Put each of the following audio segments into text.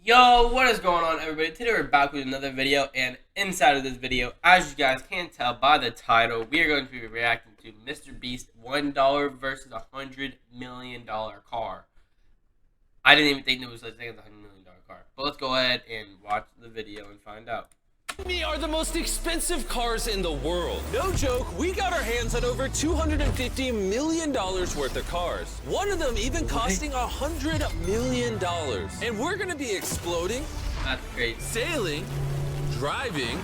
Yo, what is going on, everybody? Today we're back with another video, and inside of this video, as you guys can tell by the title, we are going to be reacting to Mr. Beast $1 versus $100 million car. I didn't even think there was such a thing as a $100 million car. But let's go ahead and watch the video and find out. We are the most expensive cars in the world. No joke, we got our hands on over $250 million worth of cars. One of them even costing $100 million. And we're gonna be exploding, That's crazy. sailing, driving,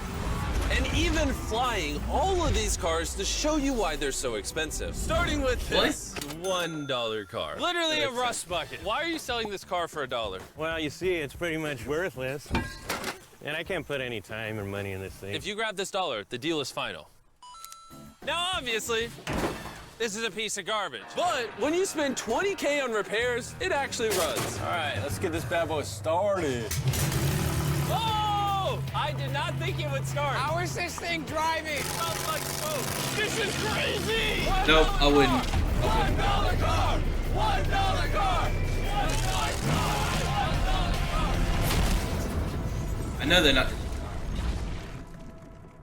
and even flying all of these cars to show you why they're so expensive. Starting with this $1 car. Literally a rust bucket. Why are you selling this car for $1? Well, you see, it's pretty much worthless. And I can't put any time or money in this thing. If you grab this $1, the deal is final. Now, obviously, this is a piece of garbage. But when you spend $20K on repairs, it actually runs. All right, let's get this bad boy started. Oh! I did not think it would start. How is this thing driving? Smells like smoke. This is crazy! Nope, I wouldn't. $1 car! $1 car! I know they're not.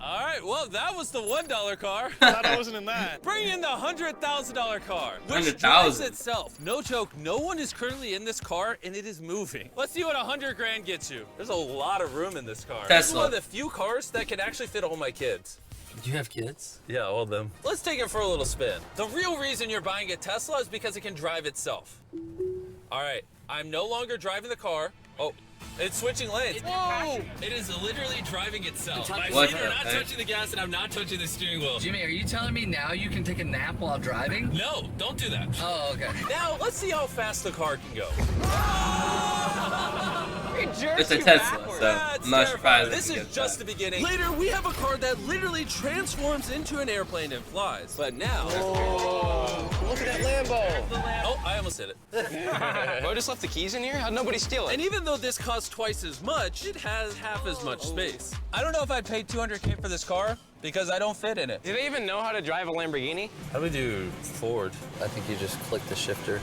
All right, well, that was the $1 car. Thought I wasn't in that. Bring in the $100,000 car, which 100,000. drives itself. No joke, no one is currently in this car, and it is moving. Let's see what 100 grand gets you. There's a lot of room in this car. This is Tesla. one of the few cars that can actually fit all my kids. Do you have kids? Yeah, all of them. Let's take it for a little spin. The real reason you're buying a Tesla is because it can drive itself. All right, I'm no longer driving the car. Oh. It's switching lanes. Whoa! It is literally driving itself. My What feet are the not heck? touching the gas, and I'm not touching the steering wheel. Jimmy, are you telling me now you can take a nap while driving? No, don't do that. Oh, okay. Now, let's see how fast the car can go. It jerks It's a you Tesla, backwards. so It's I'm not terrifying. surprised. This is just the beginning. Later, we have a car that literally transforms into an airplane and flies. But now... Look at that Lambo. Oh, I almost hit it. I just left the keys in here. How'd nobody steal it? And even though this costs twice as much, it has half as much space. I don't know if I'd pay $200K for this car because I don't fit in it. Do they even know how to drive a Lamborghini? How do we do Ford? I think you just click the shifter.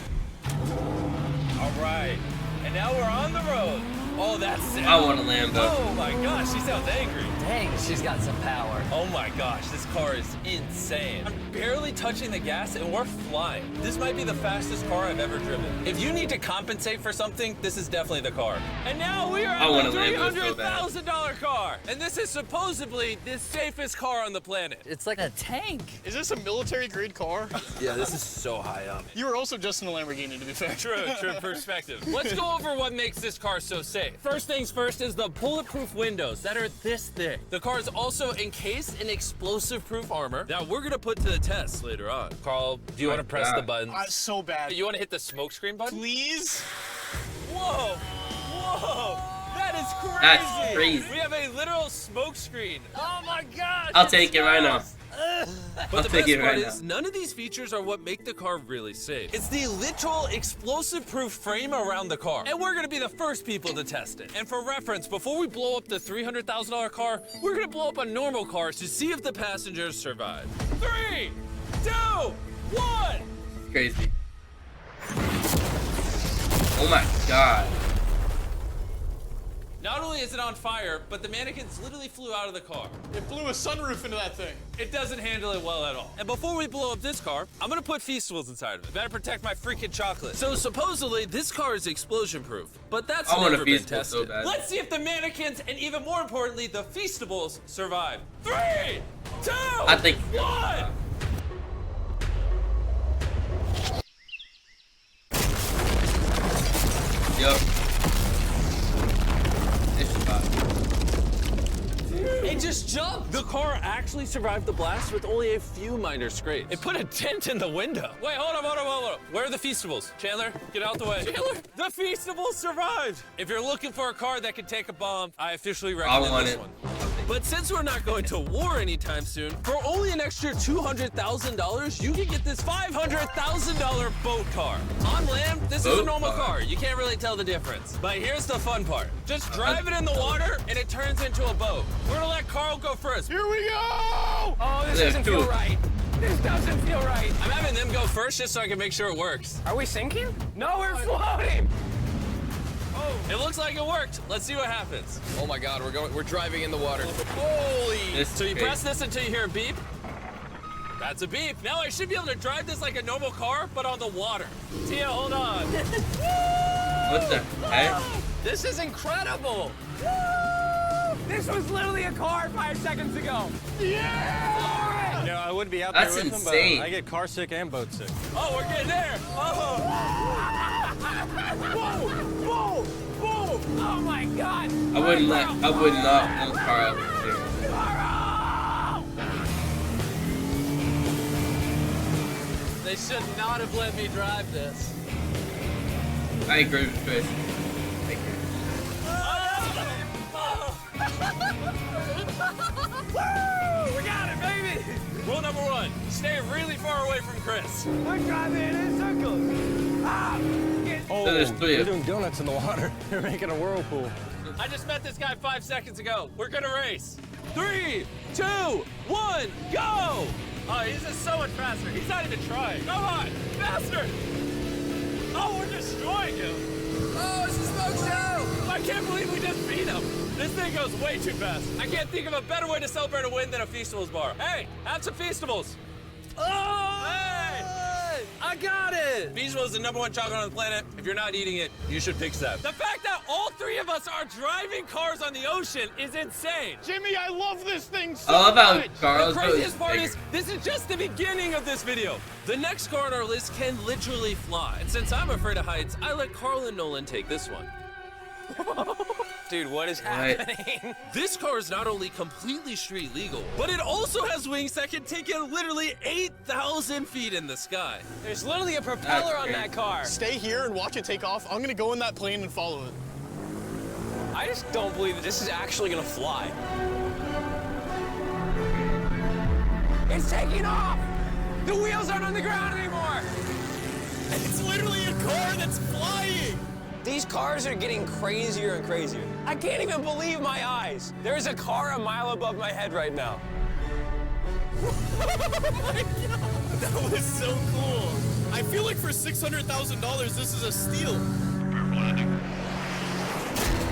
All right, and now we're on the road. Oh, that's it. I want a Lambo. Oh my gosh, she sounds angry. Dang, she's got some power. Oh my gosh, this car is insane. I'm barely touching the gas and we're flying. This might be the fastest car I've ever driven. If you need to compensate for something, this is definitely the car. And now we are I want on the a Lambo so bad. $300,000 car. And this is supposedly the safest car on the planet. It's like a tank. Is this a military-grade car? Yeah, this is so high up. You were also just in a Lamborghini, to be fair. True perspective. Let's go over what makes this car so safe. First things first is the bulletproof windows that are this thick. The car is also encased in explosive-proof armor that we're gonna put to the test later on. Carl, do you want to press the buttons? So bad. You want to hit the smoke screen button? Please? Whoa! Whoa! That is crazy! That's crazy. We have a literal smoke screen. Oh my gosh! I'll take it right now. But the take best it part right is, now. none of these features are what make the car really safe. It's the literal explosive-proof frame around the car. And we're gonna be the first people to test it. And for reference, before we blow up the $300,000 car, we're gonna blow up a normal car to see if the passengers survive. 3, 2, 1! Crazy. Oh my god. Not only is it on fire, but the mannequins literally flew out of the car. It blew a sunroof into that thing. It doesn't handle it well at all. And before we blow up this car, I'm gonna put Feastables inside of it. Better protect my freaking chocolate. So supposedly, this car is explosion proof, but that's I want a never been Feastable tested. so bad. Let's see if the mannequins, and even more importantly, the Feastables survive. 3, 2, I think. 1! Yup. It's fine. It just jumped! The car actually survived the blast with only a few minor scrapes. It put a dent in the window. Wait, hold on. Where are the Feastables? Chandler, get out the way. Chandler, the Feastables survived! If you're looking for a car that can take a bomb, I officially recommend want this it. one. But since we're not going to war anytime soon, for only an extra $200,000, you can get this $500,000 boat car. On land, this is a Boat normal car. car. You can't really tell the difference. But here's the fun part. Just drive it in the water, and it turns into a boat. We're gonna let Carl go first. Here we go! Oh, this There's doesn't two. feel right. This doesn't feel right. I'm having them go first just so I can make sure it works. Are we sinking? No, we're floating. Oh. It looks like it worked. Let's see what happens. Oh my God, we're driving in the water. Holy! So you press this until you hear a beep. That's a beep. Now I should be able to drive this like a normal car, but on the water. Tia, hold on. What the heck? This is incredible! This was literally a car 5 seconds ago. You know, I would be out That's there with insane. them, but I get car sick and boat sick. Oh, we're getting there. Oh. Whoa! Whoa! Oh my God! I would not let car out here. They should not have let me drive this. I agree with Chris. We got it, baby! Rule number 1, stay really far away from Chris. We're driving in circles. Ah! Oh, there's 3 they're of them. doing donuts in the water. They're making a whirlpool. I just met this guy 5 seconds ago. We're gonna race. 3, 2, 1, go! Oh, he's just so much faster. He's not even trying. Come on, faster! Oh, we're destroying him. Oh, it's a smoke show! I can't believe we just beat him. This thing goes way too fast. I can't think of a better way to celebrate a win than a Feastables bar. Hey, have some Feastables. Oh! Hey! I got it! Feastables is the #1 chocolate on the planet. If you're not eating it, you should pick that. The fact that all 3 of us are driving cars on the ocean is insane. Jimmy, I love this thing so I love how much. Carl's The boat is craziest part bigger. is, this is just the beginning of this video. The next car on our list can literally fly. And since I'm afraid of heights, I let Carl and Nolan take this one. Dude, what is Right. happening? This car is not only completely street legal, but it also has wings that can take you literally 8,000 feet in the sky. There's literally a propeller That's on that car. Stay here and watch it take off. I'm gonna go in that plane and follow it. I just don't believe that this is actually gonna fly. It's taking off! The wheels aren't on the ground anymore! It's literally a car that's flying! These cars are getting crazier and crazier. I can't even believe my eyes. There's a car a mile above my head right now. That was so cool. I feel like for $600,000, this is a steal.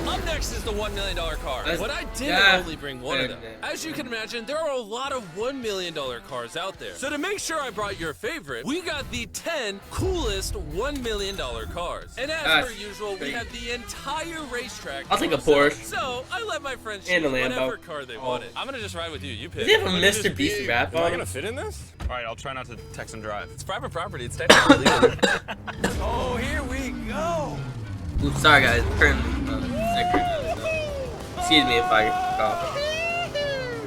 Up next is the $1 million car. That's But I did definitely only bring one of them. As you can imagine, there are a lot of $1 million cars out there. So to make sure I brought your favorite, we got the 10 coolest $1 million cars. And as That's per usual, we crazy. have the entire racetrack. I'll take to a ourselves. Porsche. So I let my friends And a choose Lambo. whatever car they wanted. I'm gonna just ride with you. You pick. Does he have a Mr. Beast rap Am I on? gonna fit in this? All right, I'll try not to text and drive. It's private property. It's technically legal. Oh, here we go. Oops, sorry guys. Turn excuse me if I cough.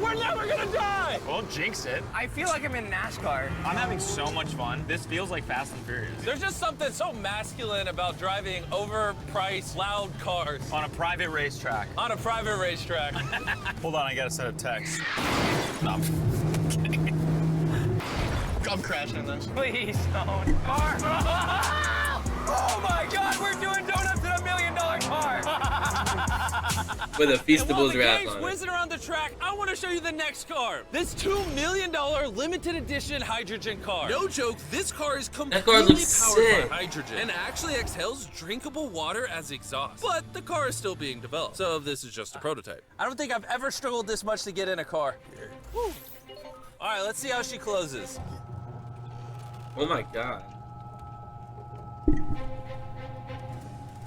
We're never gonna die. Well, jinx it. I feel like I'm in NASCAR. I'm having so much fun. This feels like Fast and Furious. There's just something so masculine about driving overpriced, loud cars On a private racetrack. on a private racetrack. Hold on, I gotta set a text. No, I'm crashing this. Please don't. Car. Oh my God, we're doing donuts in $1 million car. With a And while Feastables the rap game's on it. whizzing around the track, I want to show you the next car. This $2 million limited edition hydrogen car. No joke, this car is completely looks powered sick. by hydrogen and actually exhales drinkable water as exhaust. But the car is still being developed, so this is just a prototype. I don't think I've ever struggled this much to get in a car. Whew. All right, let's see how she closes. Oh my god.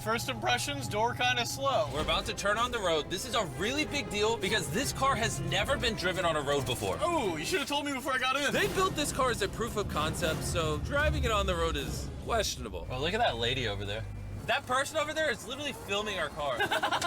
First impressions, door kind of slow. We're about to turn on the road. This is a really big deal because this car has never been driven on a road before. Oh, you should have told me before I got in. They built this car as a proof of concept, so driving it on the road is questionable. Oh, look at that lady over there. That person over there is literally filming our car.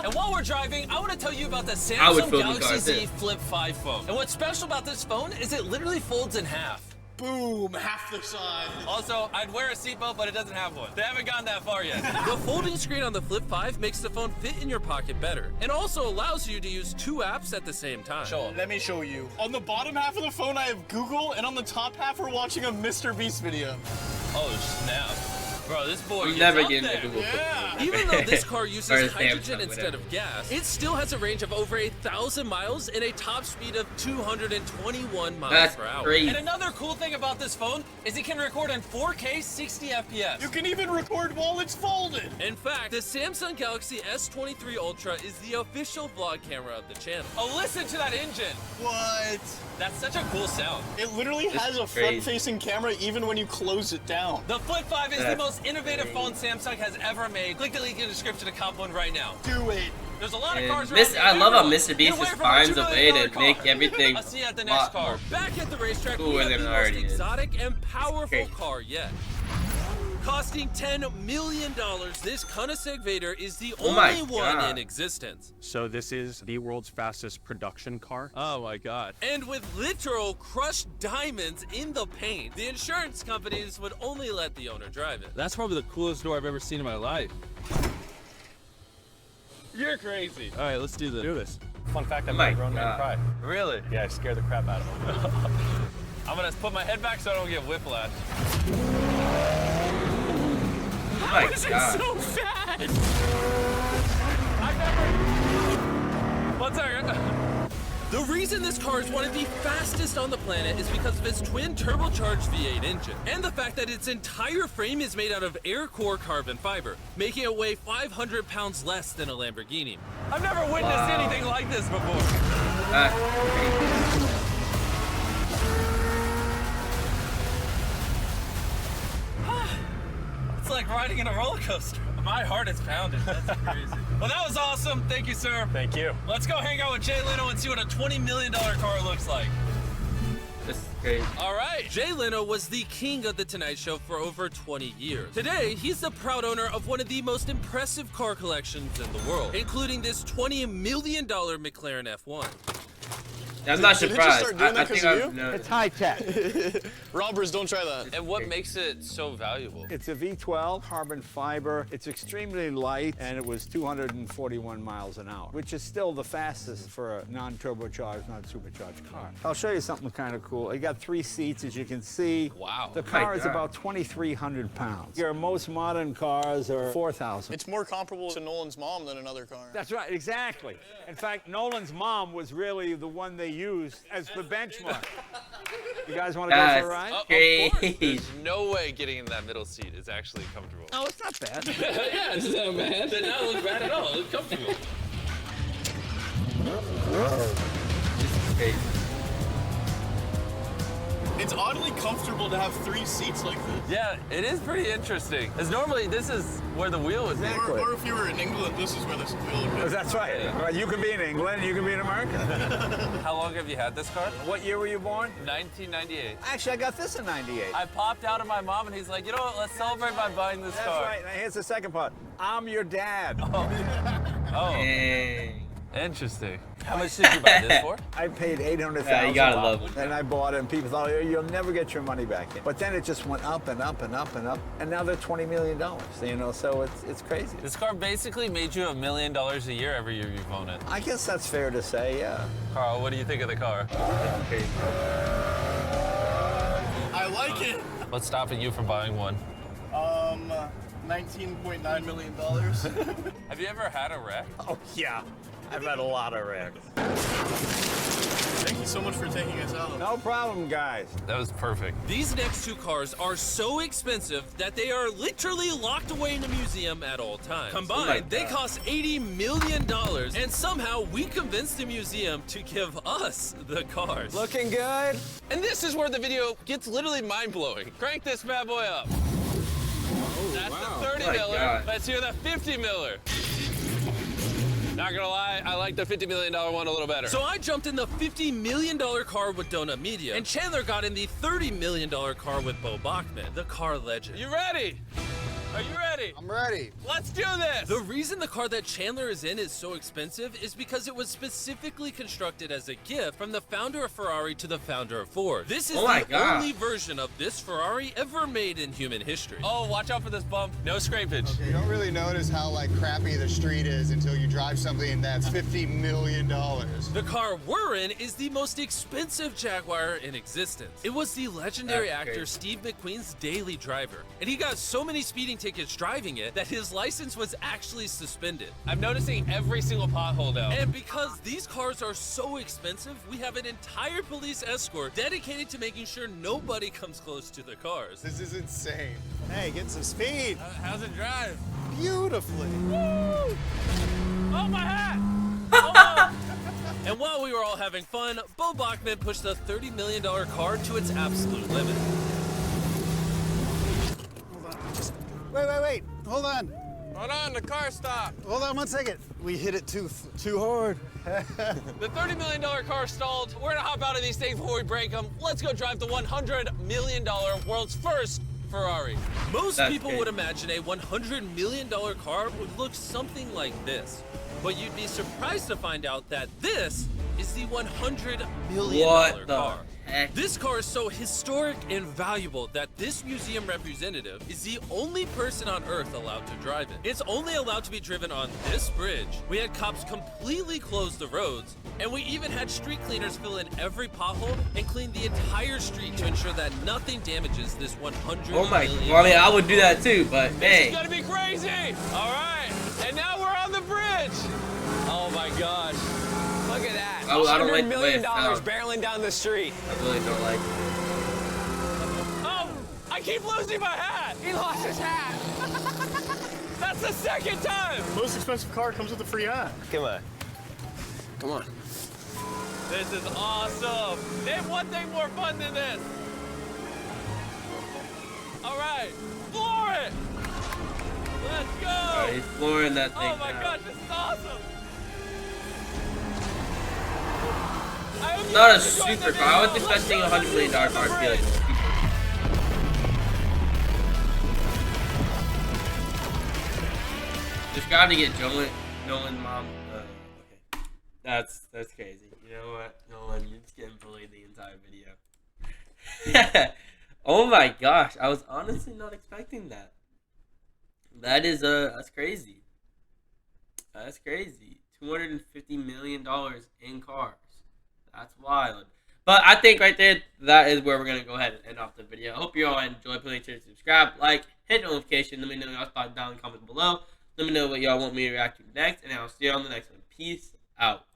And while we're driving, I want to tell you about the I would Samsung film Galaxy cars, Z too. Flip 5 phone. And what's special about this phone is it literally folds in half. Boom, half the size. Also, I'd wear a seatbelt, but it doesn't have one. They haven't gone that far yet. The folding screen on the Flip 5 makes the phone fit in your pocket better, and also allows you to use 2 apps at the same time. Show 'em. Let me show you. On the bottom half of the phone, I have Google, and on the top half, we're watching a Mr. Beast video. Oh, snap. Bro, this boy I'm gets never up getting there. the Google. Yeah. Even though this car uses Or hydrogen Samsung, instead whatever. of gas, it still has a range of over 1,000 miles and a top speed of 221 miles That's per hour. crazy. And another cool thing about this phone is it can record in 4K 60 FPS. You can even record while it's folded. In fact, the Samsung Galaxy S23 Ultra is the official vlog camera of the channel. Oh, listen to that engine. What? That's such a cool sound. It literally has a crazy. front-facing camera even when you close it down. The Flip 5 is the That's most innovative crazy. phone Samsung has ever made. Click the link in the description to cop one right now. Do it. There's a lot of And cars I love how Mr. Get Beast away just from our finds $2 a way million to make everything I'll see you at the a next lot car. more Back at the racetrack, we cooler have than the it most already is. exotic and powerful Crazy. car yet. Costing $10 million, this Koenigsegg Vader is the Oh my only one God. in existence. So this is the world's fastest production car. Oh my God. And with literal crushed diamonds in the paint, the insurance companies would only let the owner drive it. That's probably the coolest door I've ever seen in my life. You're crazy. All right, let's do this. Do this. Fun fact, I've my got a grown man God. cry. Really? Yeah, I scared the crap out of him. I'm gonna put my head back so I don't get whiplash. Oh my God. So fast! One second. The reason this car is one of the fastest on the planet is because of its twin turbocharged V8 engine, and the fact that its entire frame is made out of air core carbon fiber, making it weigh 500 pounds less than a Lamborghini. I've never witnessed Wow. anything like this before. That's crazy. It's like riding in a roller coaster. My heart is pounding. That's crazy. Well, that was awesome. Thank you, sir. Thank you. Let's go hang out with Jay Leno and see what a $20 million car looks like. This is crazy. All right. Jay Leno was the king of The Tonight Show for over 20 years. Today, he's the proud owner of one of the most impressive car collections in the world, including this $20 million McLaren F1. I'm not Did it just surprised. start doing that I think 'cause of I've you? known. It's high tech. Robbers, don't try that. And what makes it so valuable? It's a V12 carbon fiber. It's extremely light, and it was 241 miles an hour, which is still the fastest for a non-turbocharged, non-supercharged car. I'll show you something kind of cool. It got 3 seats, as you can see. Wow. The car is God. about 2,300 pounds. Your most modern cars are 4,000. It's more comparable to Nolan's mom than another car. That's right, exactly. In fact, Nolan's mom was really the one they used as the benchmark. You guys want to go for a ride? Of Crazy. course. There's no way getting in that middle seat is actually comfortable. Oh, it's not bad. Yeah, it's not bad. It did not look bad at all. It looked comfortable. This is crazy. It's oddly comfortable to have 3 seats like this. Yeah, it is pretty interesting. Because normally this is where the wheel would be. Exactly. Or if you were in England, this is where this wheel would be. That's right. Right. You can be in England, you can be in America. How long have you had this car? What year were you born? 1998. Actually, I got this in 98. I popped out of my mom and he's like, you know what, let's celebrate by buying this That's car. right. Now here's the second part. I'm your dad. Oh, Dang. interesting. How much did you buy this for? I paid $800,000. Yeah, you gotta love it. And I bought it, and people thought, "Oh, you'll never get your money back in." But then it just went up and up and up and up, and now they're $20 million. You know, so it's crazy. This car basically made you $1 million a year every year you've owned it. I guess that's fair to say, yeah. Carl, what do you think of the car? Crazy. I like it. What's stopping you from buying one? $19.9 million. Have you ever had a wreck? Oh, yeah. I've had a lot of wrecks. Thank you so much for taking us out. No problem, guys. That was perfect. These next 2 cars are so expensive that they are literally locked away in a museum at all times. Combined, they cost $80 million, and somehow we convinced the museum to give us the cars. Looking good? And this is where the video gets literally mind-blowing. Crank this bad boy up. That's the 30 my miller. God. Let's hear the 50 miller. Not gonna lie, I like the $50 million one a little better. So I jumped in the $50 million car with Donut Media, and Chandler got in the $30 million car with Bo Bachman, the car legend. You ready? Are you ready? I'm ready. Let's do this! The reason the car that Chandler is in is so expensive is because it was specifically constructed as a gift from the founder of Ferrari to the founder of Ford. This is Oh my the God. only version of this Ferrari ever made in human history. Oh, watch out for this bump. No scrapage. You don't really notice how crappy the street is until you drive something that's $50 million. The car we're in is the most expensive Jaguar in existence. It was the legendary That's actor crazy. Steve McQueen's daily driver, and he got so many speeding tickets driving it that his license was actually suspended. I'm noticing every single pothole though. And because these cars are so expensive, we have an entire police escort dedicated to making sure nobody comes close to the cars. This is insane. Hey, get some speed. How's it drive? Beautifully. Woo! Oh, my hat! Oh, and while we were all having fun, Bo Bachman pushed the $30 million car to its absolute limit. Wait. Hold on. Hold on, the car stopped. Hold on 1 second. We hit it too hard. The $30 million car stalled. We're gonna hop out of these things before we break them. Let's go drive the $100 million world's first Ferrari. Most That's people crazy. would imagine a $100 million car would look something like this. But you'd be surprised to find out that this is the $100 million What the car. heck? This car is so historic and valuable that this museum representative is the only person on Earth allowed to drive it. It's only allowed to be driven on this bridge. We had cops completely close the roads, and we even had street cleaners fill in every pothole and clean the entire street to ensure that nothing damages this $100 Oh my! million. Well, I mean, I would do that too, but This is hey. gonna be crazy. All right, and now we're on the bridge. Oh my gosh. Look at that. I don't like $100 the way million it sounds. barreling down the street. I really don't like it. Oh, I keep losing my hat. He lost his hat. That's the second time. Most expensive car comes with a free hat. Come on. Come on. This is awesome. Name one thing more fun than this. All right, floor it. Let's go. Alright, he's flooring that thing Oh my now. gosh, this is awesome. Not a super car. I was expecting a $100 million car to be like a super. Just got to get Nolan's mom. Okay, that's crazy. You know what, Nolan, you're just getting bullied the entire video. Oh my gosh, I was honestly not expecting that. That is that's crazy. That's crazy. $250 million in cars. That's wild. But I think right there, that is where we're going to go ahead and end off the video. I hope you all enjoyed. Please make sure to subscribe, like, hit notification. Let me know y'all's thoughts down in the comments below. Let me know what y'all want me to react to next. And I'll see you on the next one. Peace out.